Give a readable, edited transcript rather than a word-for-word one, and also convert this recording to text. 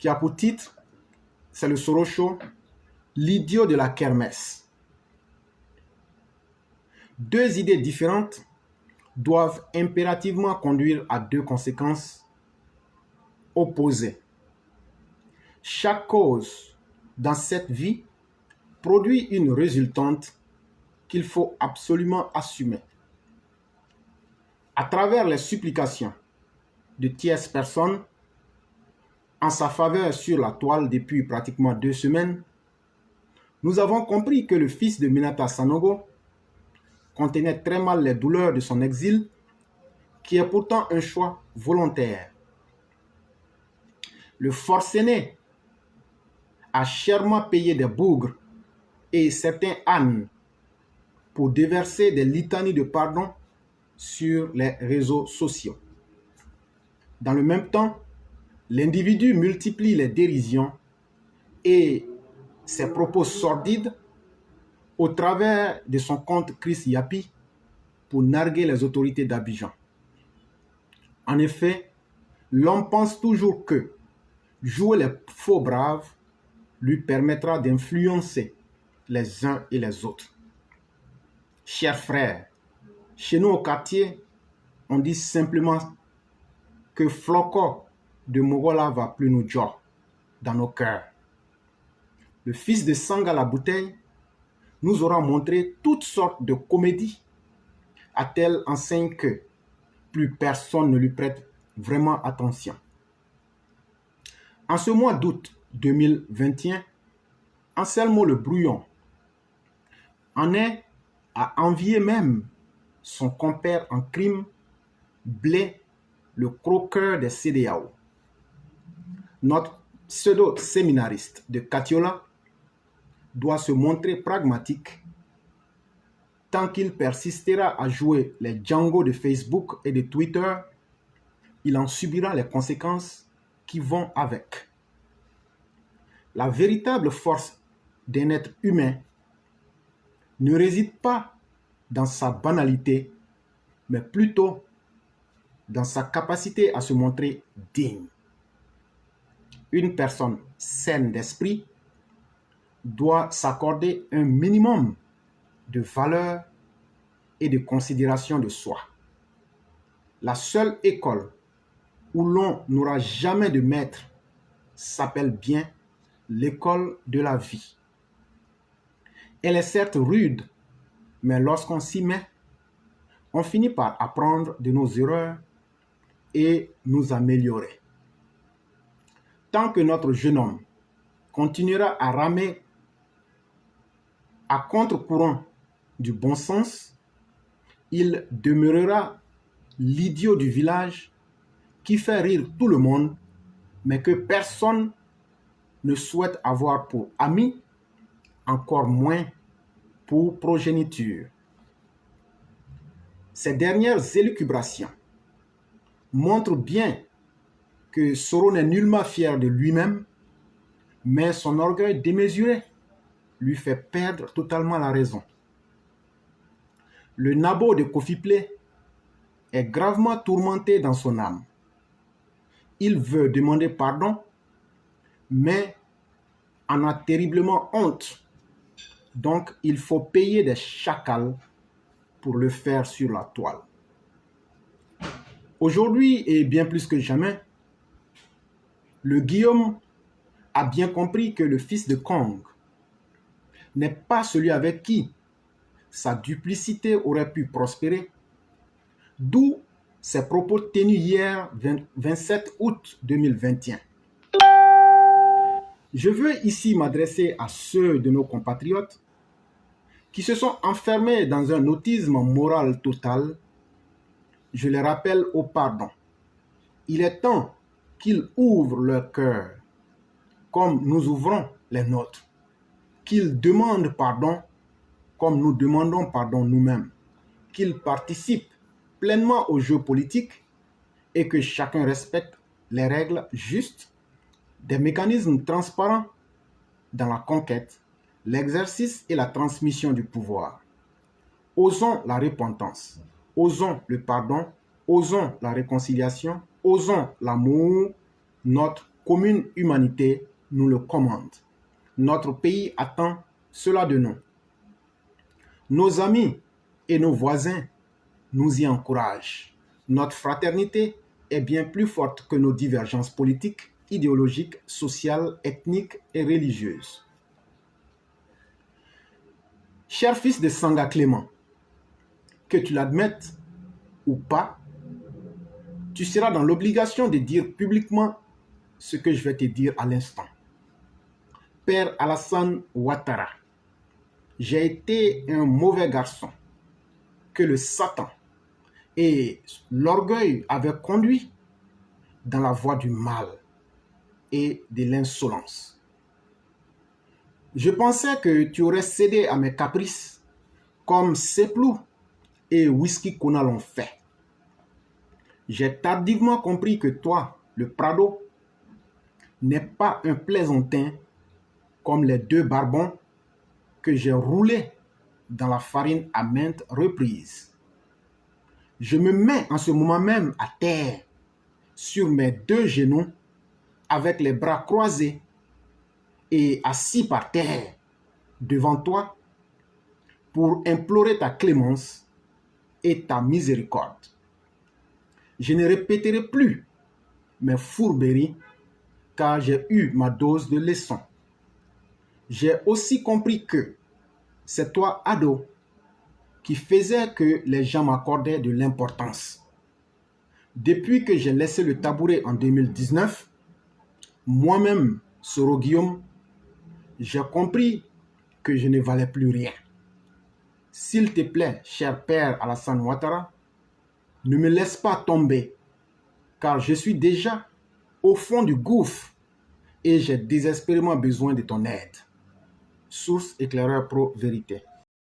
qui a pour titre, c'est le Soro Show, l'idiot de la kermesse. Deux idées différentes doivent impérativement conduire à deux conséquences opposées. Chaque cause dans cette vie produit une résultante qu'il faut absolument assumer. À travers les supplications de tierces personnes en sa faveur sur la toile depuis pratiquement 2 semaines, nous avons compris que le fils de Minata Sanogo contenait très mal les douleurs de son exil, qui est pourtant un choix volontaire. Le forcené a chèrement payé des bougres et certains ânes pour déverser des litanies de pardon sur les réseaux sociaux. Dans le même temps, l'individu multiplie les dérisions et ses propos sordides au travers de son compte Chris Yapi pour narguer les autorités d'Abidjan. En effet, l'homme pense toujours que jouer les faux braves lui permettra d'influencer les uns et les autres. Chers frères, chez nous au quartier, on dit simplement que Floko de Mogola va plus nous jouer dans nos cœurs. Le fils de Sanga la bouteille nous aura montré toutes sortes de comédies à telle enseigne que plus personne ne lui prête vraiment attention. En ce mois d'août 2021, Anselmo le Brouillon en est à envier même son compère en crime, Blé, le croqueur des CEDEAO. Notre pseudo-séminariste de Katiola doit se montrer pragmatique tant qu'il persistera à jouer les Django de Facebook et de Twitter, il en subira les conséquences qui vont avec. La véritable force d'un être humain ne réside pas dans sa banalité, mais plutôt dans sa capacité à se montrer digne. Une personne saine d'esprit doit s'accorder un minimum de valeur et de considération de soi. La seule école où l'on n'aura jamais de maître s'appelle bien l'école de la vie. Elle est certes rude, mais lorsqu'on s'y met, on finit par apprendre de nos erreurs et nous améliorer. Tant que notre jeune homme continuera à ramer à contre-courant du bon sens, il demeurera l'idiot du village qui fait rire tout le monde, mais que personne ne souhaite avoir pour ami, encore moins pour progéniture. Ces dernières élucubrations montrent bien que Soro n'est nullement fier de lui-même, mais son orgueil démesuré lui fait perdre totalement la raison. Le nabo de Kofi Plé est gravement tourmenté dans son âme. Il veut demander pardon, mais en a terriblement honte. Donc, il faut payer des chacals pour le faire sur la toile. Aujourd'hui, et bien plus que jamais, le Guillaume a bien compris que le fils de Kong n'est pas celui avec qui sa duplicité aurait pu prospérer, d'où ses propos tenus hier 27 août 2021. Je veux ici m'adresser à ceux de nos compatriotes qui se sont enfermés dans un autisme moral total. Je les rappelle au pardon. Il est temps qu'ils ouvrent leur cœur, comme nous ouvrons les nôtres. Qu'ils demandent pardon, comme nous demandons pardon nous-mêmes. Qu'ils participent pleinement au jeu politique et que chacun respecte les règles justes, des mécanismes transparents dans la conquête, l'exercice et la transmission du pouvoir. Osons la repentance, osons le pardon, osons la réconciliation, osons l'amour, notre commune humanité nous le commande. Notre pays attend cela de nous. Nos amis et nos voisins nous y encouragent. Notre fraternité est bien plus forte que nos divergences politiques, idéologiques, sociales, ethniques et religieuses. Cher fils de Sanga Clément, que tu l'admettes ou pas, tu seras dans l'obligation de dire publiquement ce que je vais te dire à l'instant. Père Alassane Ouattara, j'ai été un mauvais garçon que le Satan et l'orgueil avaient conduit dans la voie du mal et de l'insolence. Je pensais que tu aurais cédé à mes caprices comme Seplou et Whisky Kona l'ont fait. J'ai tardivement compris que toi, le Prado, n'est pas un plaisantin comme les deux barbons que j'ai roulés dans la farine à maintes reprises. Je me mets en ce moment même à terre, sur mes deux genoux, avec les bras croisés et assis par terre devant toi pour implorer ta clémence et ta miséricorde. Je ne répéterai plus mes fourberies car j'ai eu ma dose de leçons. J'ai aussi compris que c'est toi, ado, qui faisais que les gens m'accordaient de l'importance. Depuis que j'ai laissé le tabouret en 2019, moi-même, Soro Guillaume, j'ai compris que je ne valais plus rien. S'il te plaît, cher père Alassane Ouattara, ne me laisse pas tomber, car je suis déjà au fond du gouffre et j'ai désespérément besoin de ton aide. Source Éclaireur Pro Vérité.